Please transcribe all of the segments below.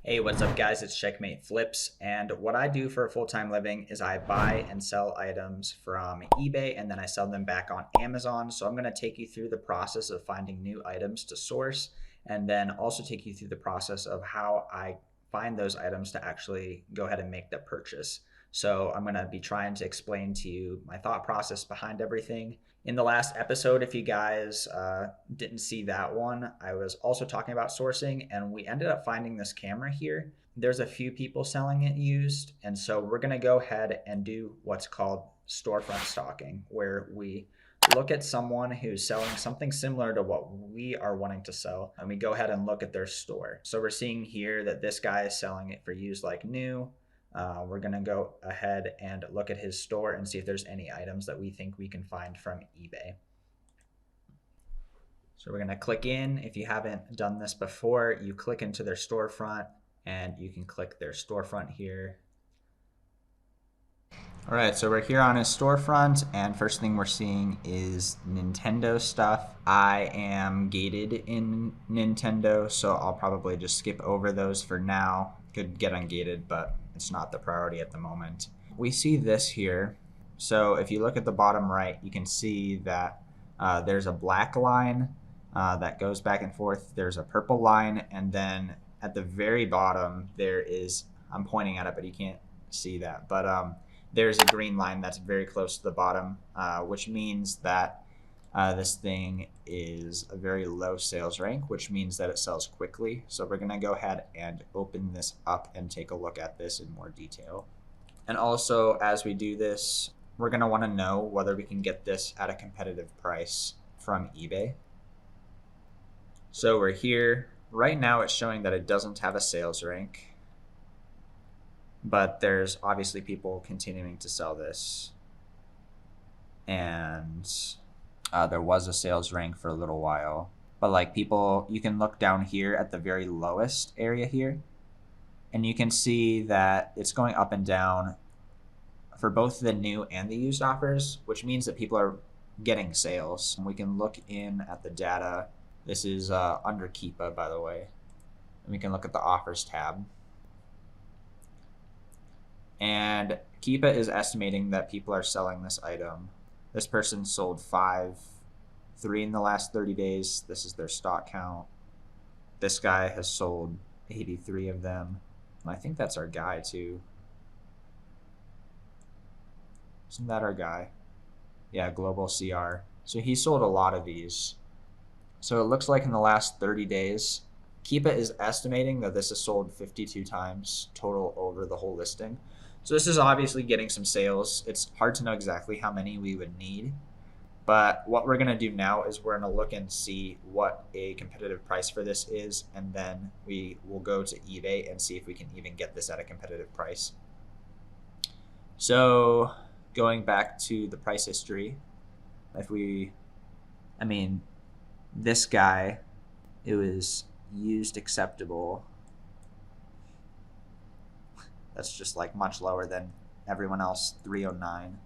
Hey, what's up, guys? It's 𝗪𝗁𝗍, and what I do for a full-time living is I buy and sell items from eBay, and then I sell them back on Amazon. So I'm going to take you through the process of finding new items to source, and then also take you through the process of how I find those items to actually go ahead and make the purchase. So I'm going to be trying to explain to you my thought process behind everything. In the last episode, if you guys didn't see that one, I was also talking about sourcing, and we ended up finding this camera here. There's a few people selling it used, and so we're going to go ahead and do what's called storefront stalking, where we look at someone who's selling something similar to what we are wanting to sell, and we go ahead and look at their store. So we're seeing here that this guy is selling it for used like new. We're going to go ahead and look at his store and see if there's any items that we think we can find from eBay. So we're going to click in. If you haven't done this before, you click into their storefront and you can click their storefront here. All right, so we're here on his storefront, and first thing we're seeing is Nintendo stuff. I am gated in Nintendo, so I'll probably just skip over those for now. Could get ungated, but it's not the priority at the moment. We see this here. So if you look at the bottom right, you can see that there's a black line that goes back and forth. There's a purple line, and then at the very bottom there is, I'm pointing at it, but you can't see that, but there's a green line that's very close to the bottom, which means that this thing is a very low sales rank, which means that it sells quickly. So we're going to go ahead and open this up and take a look at this in more detail. And also, as we do this, we're going to want to know whether we can get this at a competitive price from eBay. So we're here. Right now it's showing that it doesn't have a sales rank, but there's obviously people continuing to sell this. And there was a sales rank for a little while, but like people, you can look down here at the very lowest area here, and you can see that it's going up and down for both the new and the used offers, which means that people are getting sales. And we can look in at the data. This is under keepa, by the way, and we can look at the offers tab. And keepa is estimating that people are selling this item. This person sold 3 in the last 30 days. This is their stock count. This guy has sold 83 of them. I think that's our guy too. Isn't that our guy? Yeah, Global CR. So he sold a lot of these. So it looks like in the last 30 days, keepa is estimating that this is sold 52 times total over the whole listing. So this is obviously getting some sales. It's hard to know exactly how many we would need, but what we're going to do now is we're going to look and see what a competitive price for this is, and then we will go to eBay and see if we can even get this at a competitive price. So going back to the price history, this guy, it was used acceptable. That's just like much lower than everyone else, 309.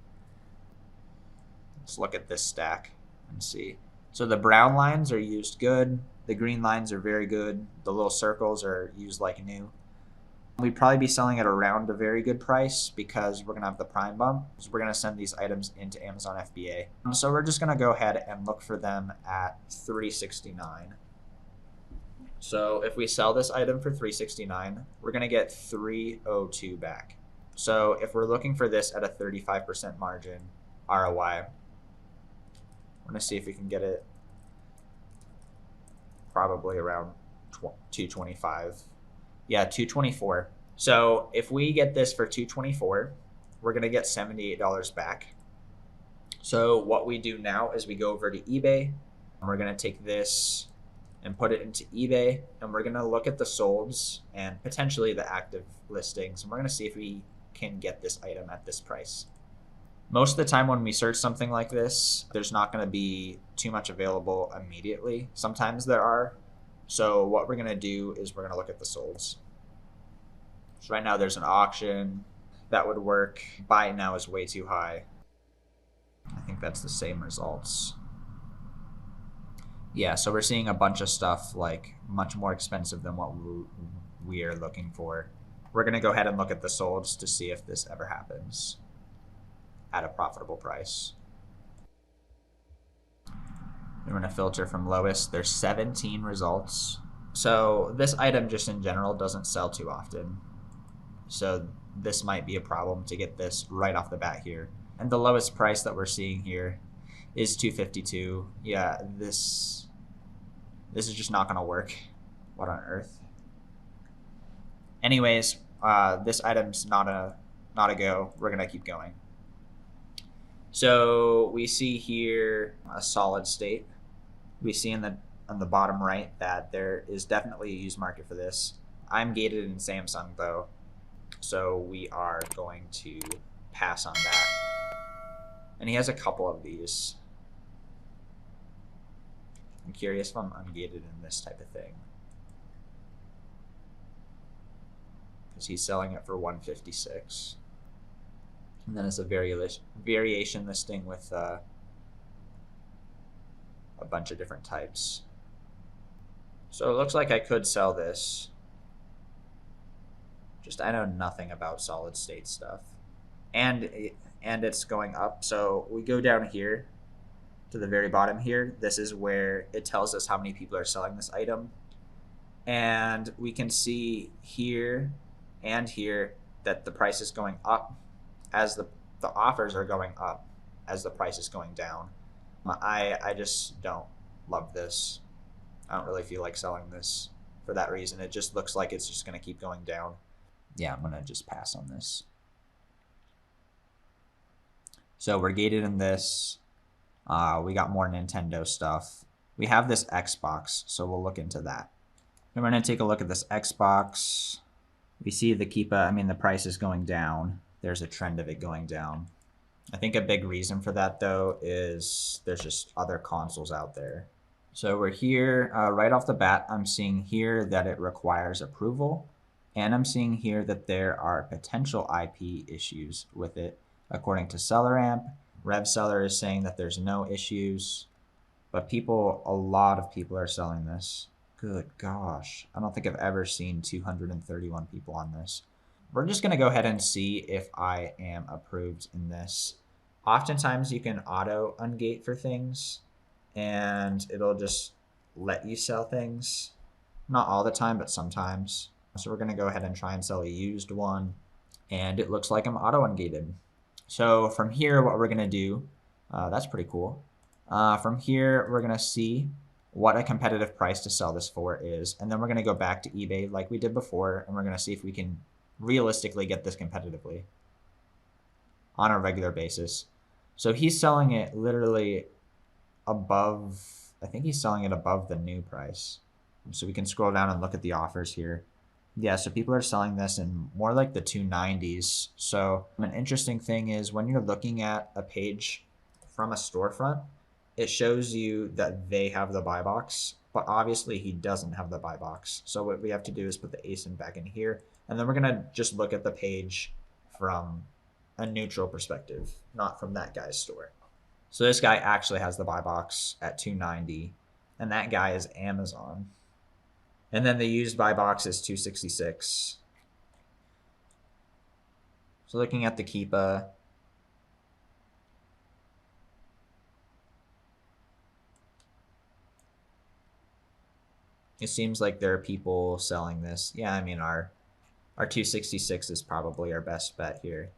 Let's look at this stack and see. So the brown lines are used good. The green lines are very good. The little circles are used like new. We'd probably be selling at around a very good price because we're going to have the prime bump. So we're going to send these items into Amazon FBA. So we're just going to go ahead and look for them at $369. So if we sell this item for $369, we're going to get $302 back. So if we're looking for this at a 35% margin ROI, we're going to see if we can get it probably around 225. Yeah, 224. So if we get this for 224, we're going to get $78 back. So what we do now is we go over to eBay. We're going to take this and put it into eBay, and we're going to look at the solds and potentially the active listings, and we're going to see if we can get this item at this price. Most of the time when we search something like this, there's not going to be too much available immediately. Sometimes there are. So what we're going to do is we're going to look at the solds. So right now there's an auction that would work. Buy it now is way too high. I think that's the same results. Yeah, so we're seeing a bunch of stuff like much more expensive than what we are looking for. We're going to go ahead and look at the solds to see if this ever happens at a profitable price. We're going to filter from lowest. There's 17 results. So this item just in general doesn't sell too often. So this might be a problem to get this right off the bat here. And the lowest price that we're seeing here is $252. Yeah, this is just not going to work. What on earth? Anyways, this item's not a go. We're going to keep going. So we see here a solid state. We see on the bottom right that there is definitely a used market for this. I'm gated in Samsung though, so we are going to pass on that. And he has a couple of these. I'm curious if I'm ungated in this type of thing, because he's selling it for $156. And then it's a variation listing with a bunch of different types. So it looks like I could sell this. Just I know nothing about solid state stuff. And it's going up. So we go down here to the very bottom here. This is where it tells us how many people are selling this item. And we can see here and here that the price is going up as the offers are going up as the price is going down. I just don't love this. I don't really feel like selling this for that reason. It just looks like it's just going to keep going down. Yeah, I'm going to just pass on this. So we're gated in this. We got more Nintendo stuff. We have this Xbox, so we'll look into that. And we're going to take a look at this Xbox. We see the keepa, the price is going down. There's a trend of it going down. I think a big reason for that, though, is there's just other consoles out there. So we're here. Right off the bat, I'm seeing here that it requires approval. And I'm seeing here that there are potential IP issues with it. According to SellerAmp, RevSeller is saying that there's no issues. But a lot of people are selling this. Good gosh. I don't think I've ever seen 231 people on this. We're just going to go ahead and see if I am approved in this. Oftentimes you can auto ungate for things and it'll just let you sell things. Not all the time, but sometimes. So we're going to go ahead and try and sell a used one. And it looks like I'm auto ungated. So from here, what we're going to do, that's pretty cool. From here, we're going to see what a competitive price to sell this for is. And then we're going to go back to eBay like we did before. And we're going to see if we can realistically get this competitively on a regular basis. So he's selling it literally above, I think he's selling it above the new price. So we can scroll down and look at the offers here. Yeah, so people are selling this in more like the 290s. So an interesting thing is when you're looking at a page from a storefront, it shows you that they have the buy box, but obviously he doesn't have the buy box. So what we have to do is put the ASIN back in here. And then we're going to just look at the page from a neutral perspective, not from that guy's store. So this guy actually has the buy box at 290, and that guy is Amazon. And then the used buy box is 266. So looking at the keepa, it seems like there are people selling this. Yeah, our 266 is probably our best bet here.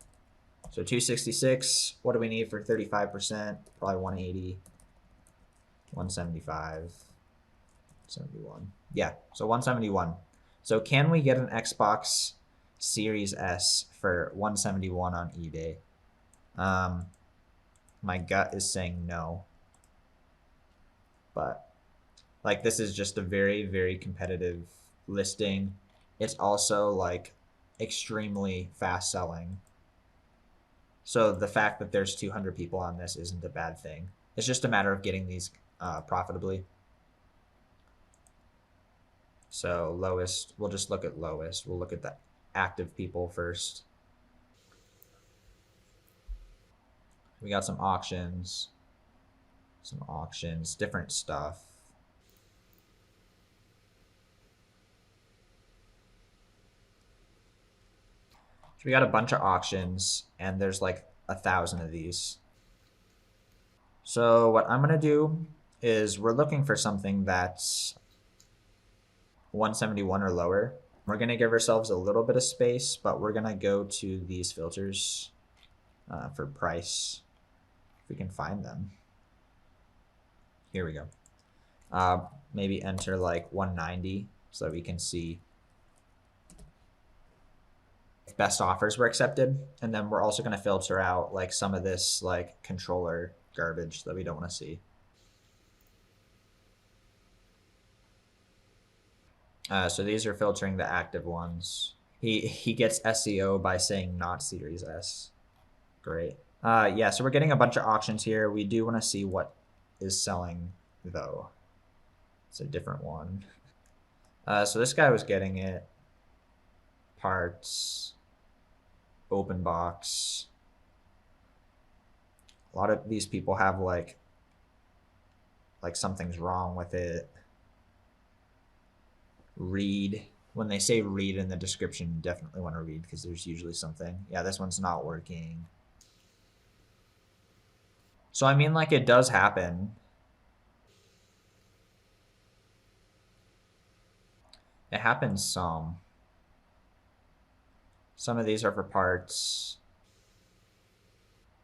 So 266, what do we need for 35%? Probably 180, 175, 71. Yeah, so 171. So can we get an Xbox Series S for 171 on eBay? My gut is saying no. But like this is just a very, very competitive listing. It's also like extremely fast selling. So the fact that there's 200 people on this isn't a bad thing. It's just a matter of getting these profitably. So lowest, we'll just look at lowest. We'll look at the active people first. We got some auctions, different stuff. we got a bunch of auctions, and there's like 1,000 of these. So what I'm gonna do is we're looking for something that's 171 or lower. We're gonna give ourselves a little bit of space, but we're gonna go to these filters for price, if we can find them. Here we go. Maybe enter like 190 so that we can see if best offers were accepted. And then we're also going to filter out like some of this like controller garbage that we don't want to see. So these are filtering the active ones. He gets SEO by saying not Series S. Great. Yeah, so we're getting a bunch of auctions here. We do want to see what is selling though. It's a different one. So this guy was getting it. Parts. Open box. A lot of these people have like something's wrong with it. Read. When they say read in the description, you definitely want to read because there's usually something. Yeah, this one's not working. So I mean, like, it does happen. It happens some. Some of these are for parts.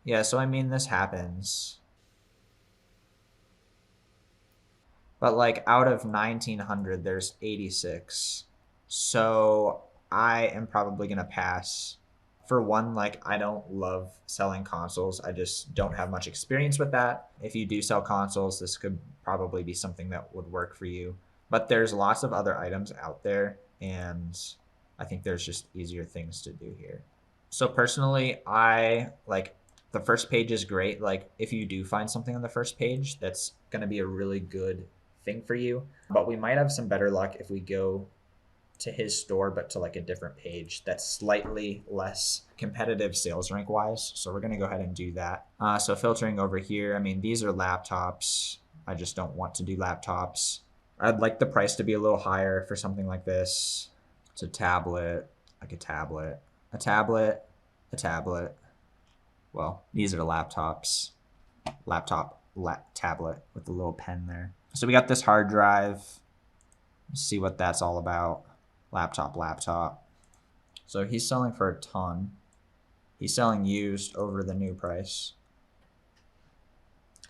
Yeah, so I mean, this happens. But like out of 1,900, there's 86. So I am probably going to pass. For one, like, I don't love selling consoles. I just don't have much experience with that. If you do sell consoles, this could probably be something that would work for you. But there's lots of other items out there, and I think there's just easier things to do here. So personally, I like the first page is great. Like, if you do find something on the first page, that's going to be a really good thing for you. But we might have some better luck if we go to his store, but to like a different page that's slightly less competitive sales rank wise. So we're going to go ahead and do that. So filtering over here, I mean, these are laptops. I just don't want to do laptops. I'd like the price to be a little higher for something like this. It's a tablet, like a tablet, a tablet, a tablet. Well, these are laptops. Tablet with the little pen there. So we got this hard drive. Let's see what that's all about. Laptop. So he's selling for a ton. He's selling used over the new price.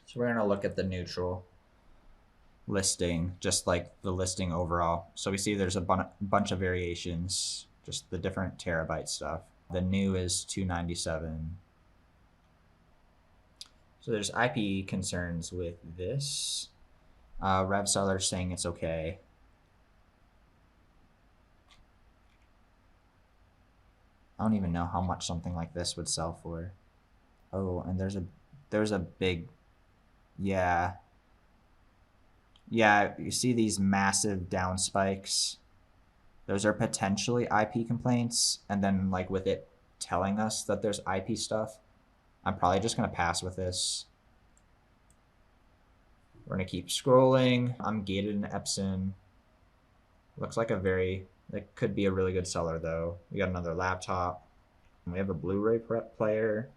So we're going to look at the neutral listing, just like the listing overall. So we see there's a bunch of variations, just the different terabyte stuff. The new is 297. So there's IP concerns with this. Rev seller saying it's okay. I don't even know how much something like this would sell for. Oh, and there's a big, yeah. Yeah, you see these massive down spikes. Those are potentially IP complaints. And then like with it telling us that there's IP stuff, I'm probably just going to pass with this. We're going to keep scrolling. I'm gated in Epson. Looks like that could be a really good seller though. We got another laptop. We have a Blu-ray player.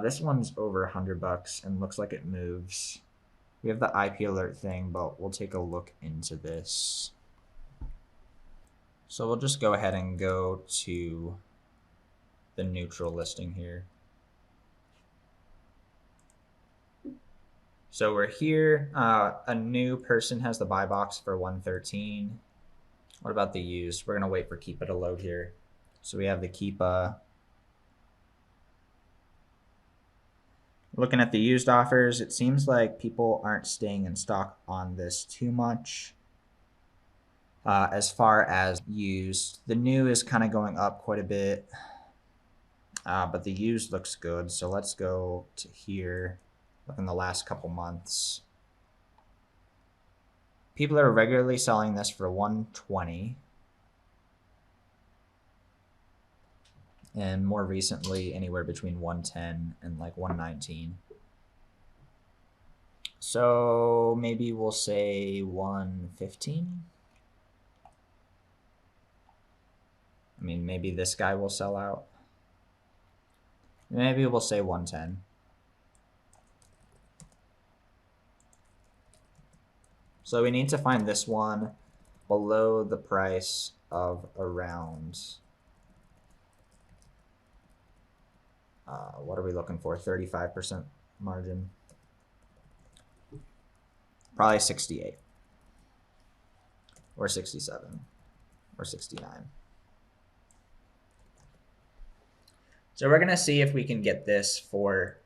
This one's over $100 and looks like it moves. We have the IP alert thing, but we'll take a look into this. So we'll just go ahead and go to the neutral listing here. So we're here. A new person has the buy box for 113. What about the used? We're gonna wait for keepa to load here. So we have the keepa. Looking at the used offers, it seems like people aren't staying in stock on this too much. As far as used, the new is kind of going up quite a bit, but the used looks good. So let's go to here. Look in the last couple months. People are regularly selling this for 120. And more recently, anywhere between 110 and like 119. So maybe we'll say 115. I mean, maybe this guy will sell out. Maybe we'll say 110. So we need to find this one below the price of around, what are we looking for? 35% margin. Probably 68 or 67 or 69. So we're going to see if we can get this for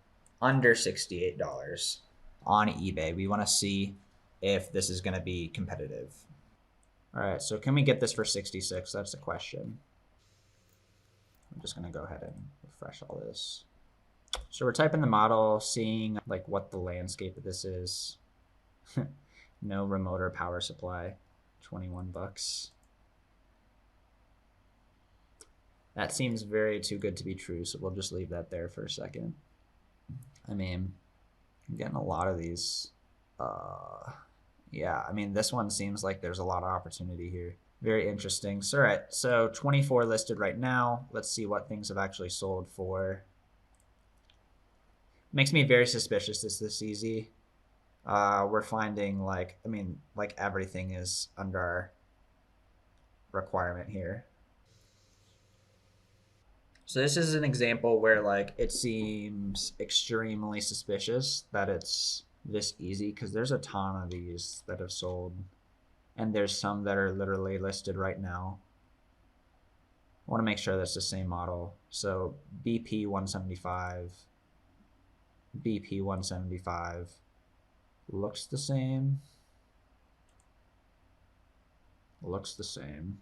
under $68 on eBay. We want to see if this is going to be competitive. All right, so can we get this for 66? That's the question. I'm just going to go ahead and refresh all this. So we're typing the model, seeing like what the landscape of this is. No remote or power supply, 21 bucks. That seems very too good to be true, so we'll just leave that there for a second. I mean, I'm getting a lot of these. Yeah, I mean, this one seems like there's a lot of opportunity here. Very interesting. So, all right, so 24 listed right now. Let's see what things have actually sold for. Makes me very suspicious it's this easy. We're finding like, I mean, like everything is under our requirement here. So this is an example where like it seems extremely suspicious that it's this easy, because there's a ton of these that have sold, and there's some that are literally listed right now. I want to make sure that's the same model. So BP 175, BP 175 looks the same. Looks the same.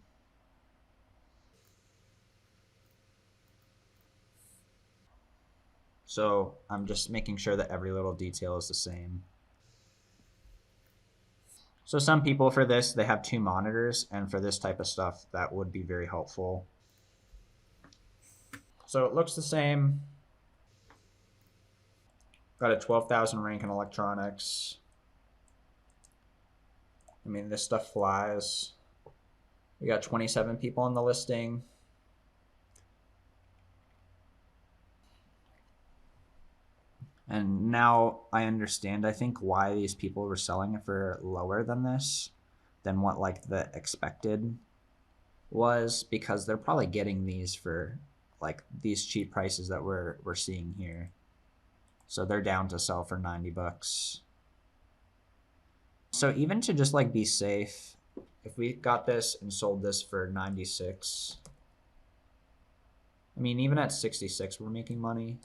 So I'm just making sure that every little detail is the same. So some people for this, they have 2 monitors, and for this type of stuff, that would be very helpful. So it looks the same. Got a 12,000 rank in electronics. I mean, this stuff flies. We got 27 people on the listing. And now I understand, I think, why these people were selling it for lower than this, than what like the expected was, because they're probably getting these for like these cheap prices that we're seeing here. So they're down to sell for 90 bucks. So even to just like be safe, if we got this and sold this for 96, I mean, even at 66, we're making money.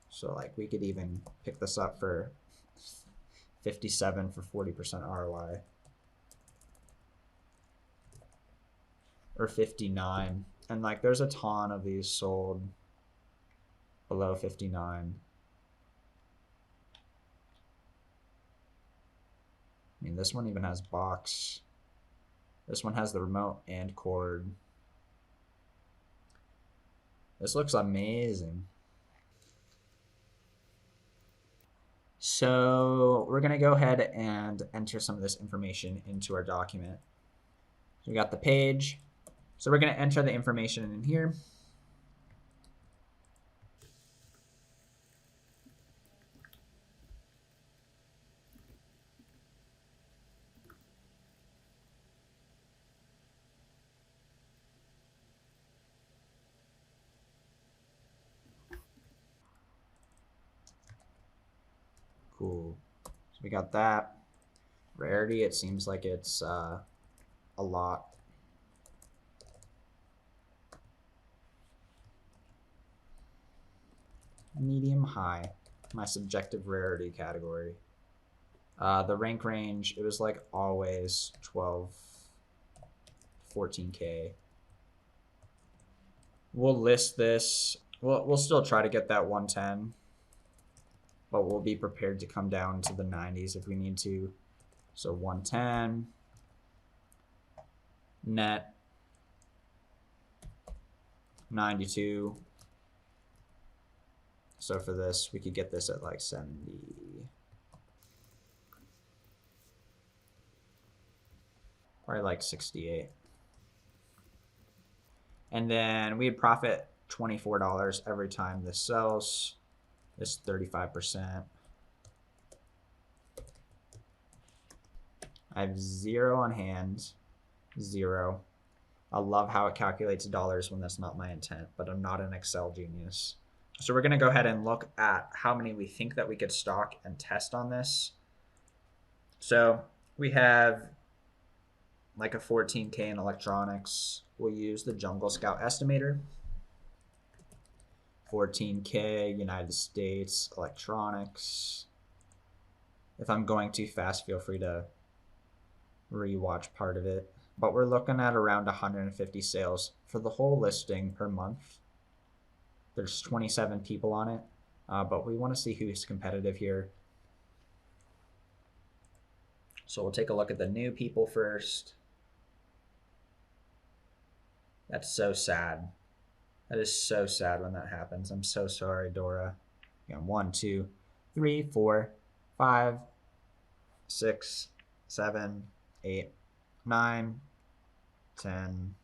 So like we could even pick this up for 57 for 40% ROI. Or 59. And like there's a ton of these sold below 59. I mean, this one even has box. This one has the remote and cord. This looks amazing. So we're going to go ahead and enter some of this information into our document. So we got the page. So we're going to enter the information in here. Cool. So we got that. Rarity, it seems like it's a lot. Medium, high. My subjective rarity category. The rank range, it was like always 12, 14K. We'll list this. We'll still try to get that 110, but we'll be prepared to come down to the 90s if we need to. So 110 net 92. So for this, we could get this at like 70. Probably like 68. And then we'd profit $24 every time this sells. This 35%. I have 0 on hand, 0. I love how it calculates dollars when that's not my intent, but I'm not an Excel genius. So we're gonna go ahead and look at how many we think that we could stock and test on this. So we have like a 14K in electronics. We'll use the Jungle Scout estimator. 14K, United States, electronics. If I'm going too fast, feel free to rewatch part of it. But we're looking at around 150 sales for the whole listing per month. There's 27 people on it, but we want to see who's competitive here. So we'll take a look at the new people first. That's so sad. That is so sad when that happens. I'm so sorry, Dora. Again, 1, 2, 3, 4, 5, 6, 7, 8, 9, 10,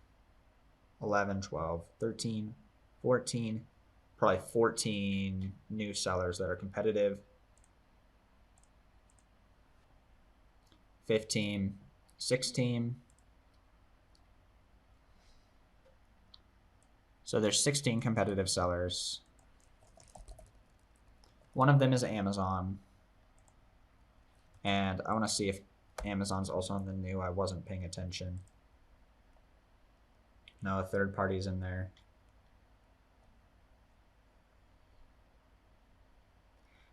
11, 12, 13, 14, probably 14 new sellers that are competitive. 15, 16. So there's 16 competitive sellers. One of them is Amazon. And I want to see if Amazon's also on the new. I wasn't paying attention. No, a third party's in there.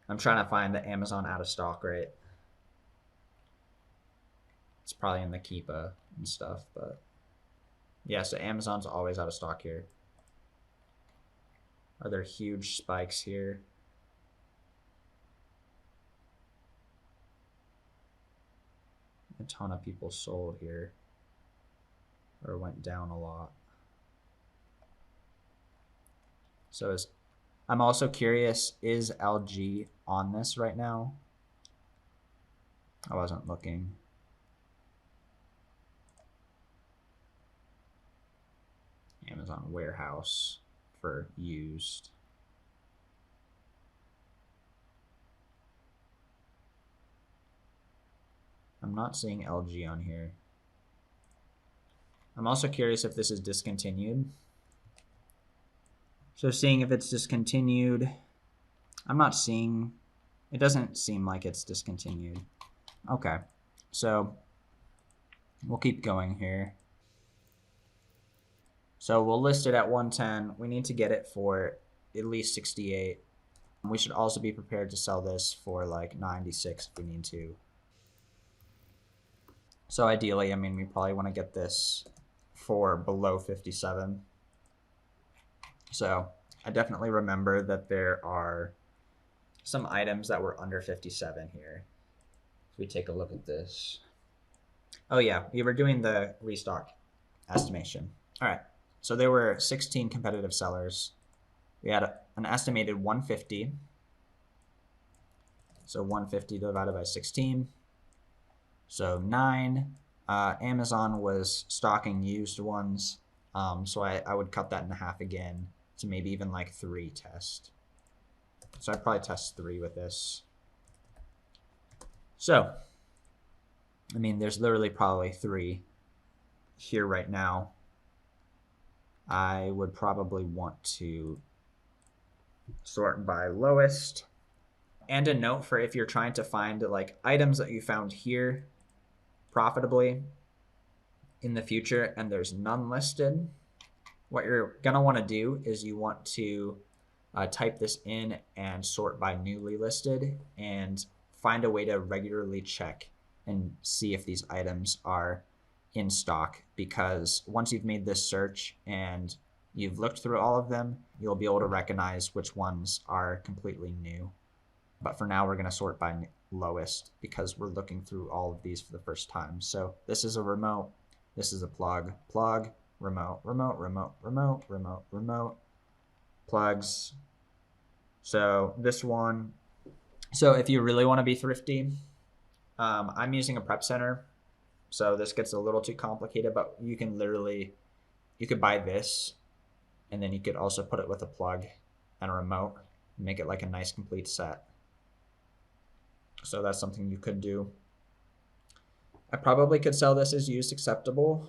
I'm trying to find the Amazon out of stock rate. It's probably in the keepa and stuff, but yeah, so Amazon's always out of stock here. Are there huge spikes here? A ton of people sold here or went down a lot. So I'm also curious, is LG on this right now? I wasn't looking. Amazon warehouse for used. I'm not seeing LG on here. I'm also curious if this is discontinued. So seeing if it's discontinued, I'm not seeing, it doesn't seem like it's discontinued. Okay, so we'll keep going here. So we'll list it at 110. We need to get it for at least 68. We should also be prepared to sell this for like 96 if we need to. So ideally, I mean, we probably want to get this for below 57. So I definitely remember that there are some items that were under 57 here. If we take a look at this. Oh yeah, we were doing the restock estimation. All right, so there were 16 competitive sellers. We had an estimated 150. So 150 divided by 16. So 9. Amazon was stocking used ones. So I would cut that in half again to maybe even like 3 test. So I'd probably test 3 with this. So, I mean, there's literally probably 3 here right now. I would probably want to sort by lowest. And a note for if you're trying to find like items that you found here profitably in the future and there's none listed, what you're gonna want to do is you want to type this in and sort by newly listed and find a way to regularly check and see if these items are in stock, because once you've made this search and you've looked through all of them, you'll be able to recognize which ones are completely new. But for now, we're going to sort by lowest because we're looking through all of these for the first time. So this is a remote, this is a plug, plug, remote, remote, remote, remote, remote, remote, plugs. So this one, so if you really want to be thrifty, I'm using a prep center. So this gets a little too complicated, but you can literally, you could buy this And then you could also put it with a plug and a remote and make it like a nice complete set. So that's something you could do. I probably could sell this as used acceptable.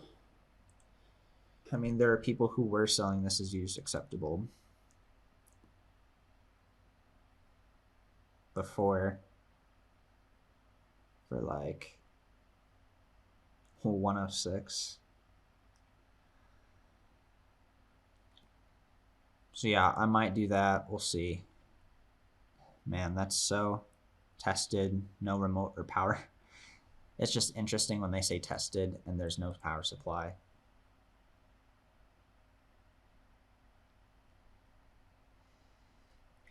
I mean, there are people who were selling this as used acceptable before for like 106. So yeah, I might do that. We'll see. Man, that's so tested, no remote or power. It's just interesting when they say tested and there's no power supply.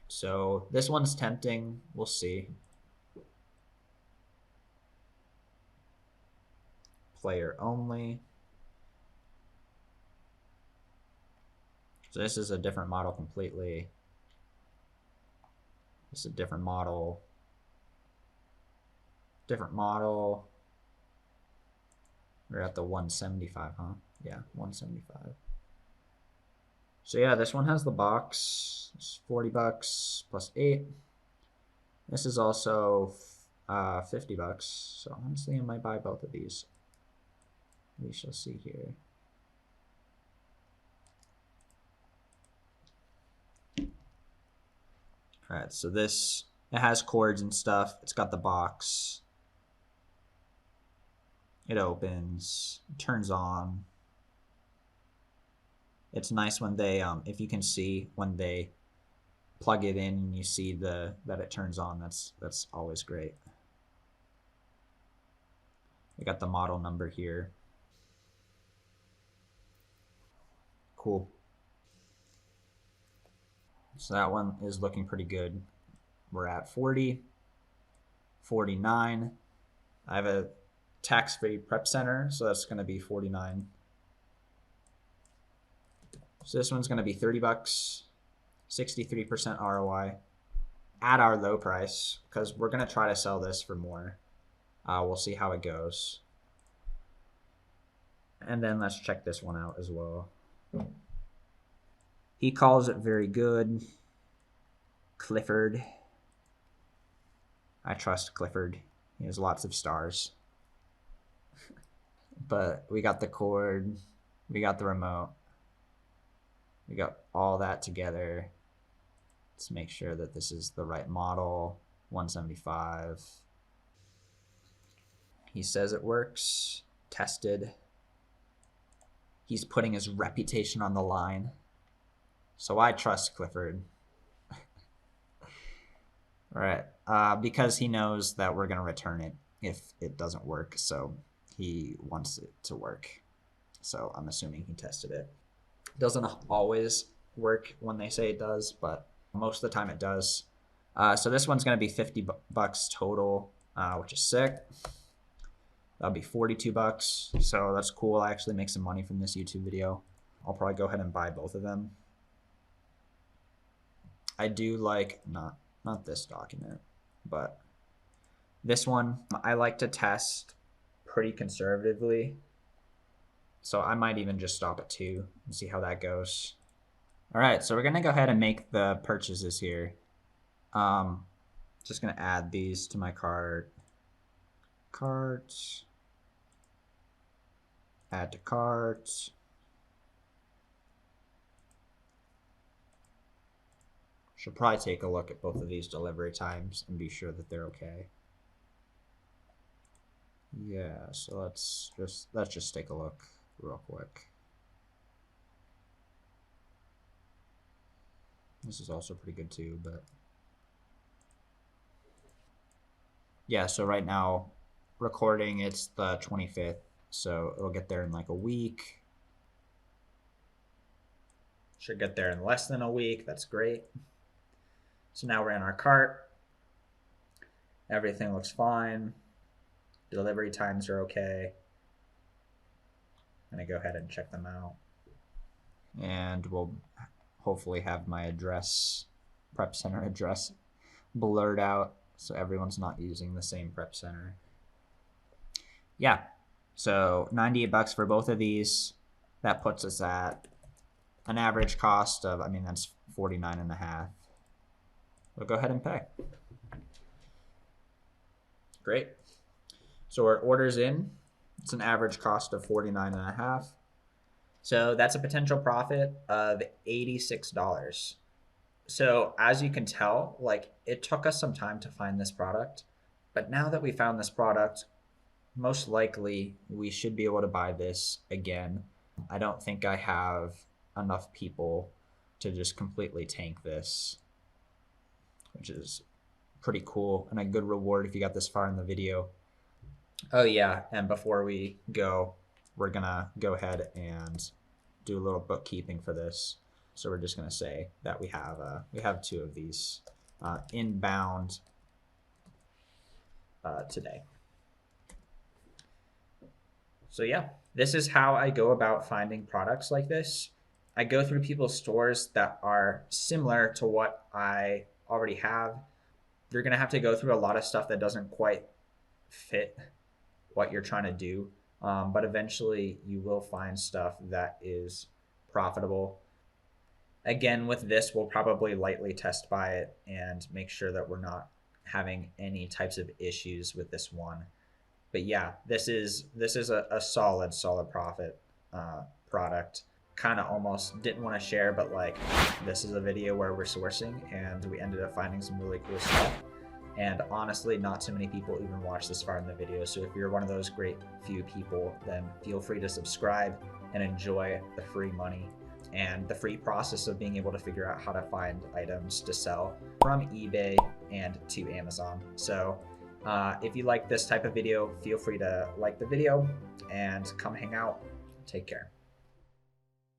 So this one's tempting. We'll see. Player only. So this is a different model completely. This is a different model. Different model. We're at the 175, huh? Yeah, 175. So yeah, this one has the box. It's $40 plus 8. This is also $50. So honestly, I might buy both of these. We shall see here. All right, so this, it has cords and stuff. It's got the box. It opens, it turns on. It's nice when they, if you can see when they plug it in and you see that it turns on. That's always great. We got the model number here. Cool. So that one is looking pretty good. We're at 40, 49. I have a tax-free prep center, so that's going to be 49. So this one's going to be $30, 63% ROI at our low price, because we're going to try to sell this for more. We'll see how it goes. And then let's check this one out as well. He calls it very good. Clifford. I trust Clifford. He has lots of stars. But we got the cord. We got the remote. We got all that together. Let's make sure that this is the right model. 175. He says it works. Tested. He's putting his reputation on the line. So I trust Clifford. All right, because he knows that we're gonna return it if it doesn't work, so he wants it to work. So I'm assuming he tested it. Doesn't always work when they say it does, but most of the time it does. So this one's gonna be $50 total, which is sick. That'll be $42, so that's cool. I actually make some money from this YouTube video. I'll probably go ahead and buy both of them. I do like, not this document, but this one, I like to test pretty conservatively. So I might even just stop at 2 and see how that goes. All right, so we're gonna go ahead and make the purchases here. Just gonna add these to my cart. Carts. Add to carts. Should probably take a look at both of these delivery times and be sure that they're okay. Yeah, so let's just take a look real quick. This is also pretty good too, but yeah, so right now recording, it's the 25th, so it'll get there in like a week. Should get there in less than a week. That's great. So now we're in our cart. Everything looks fine. Delivery times are okay. I'm gonna go ahead and check them out. And we'll hopefully have my address, prep center address, blurred out so everyone's not using the same prep center. Yeah, so $98 for both of these. That puts us at an average cost of, I mean, that's 49.5. We'll go ahead and pay. Great. So our order's in. It's an average cost of 49.5. So that's a potential profit of $86. So as you can tell, like, it took us some time to find this product, but now that we found this product, most likely we should be able to buy this again. I don't think I have enough people to just completely tank this, which is pretty cool and a good reward if you got this far in the video. Oh yeah, and before we go, we're gonna go ahead and do a little bookkeeping for this. So we're just gonna say that we have 2 of these inbound today. So yeah, this is how I go about finding products like this. I go through people's stores that are similar to what I already have. You're gonna have to go through a lot of stuff that doesn't quite fit what you're trying to do, but eventually you will find stuff that is profitable. Again, with this, we'll probably lightly test buy it and make sure that we're not having any types of issues with this one. But yeah, this is a solid profit product. Kind of almost didn't want to share, but like, this is a video where we're sourcing and we ended up finding some really cool stuff. And honestly, not too many people even watch this far in the video. So if you're one of those great few people, then feel free to subscribe and enjoy the free money and the free process of being able to figure out how to find items to sell from eBay and to Amazon. So if you like this type of video, feel free to like the video and come hang out. Take care.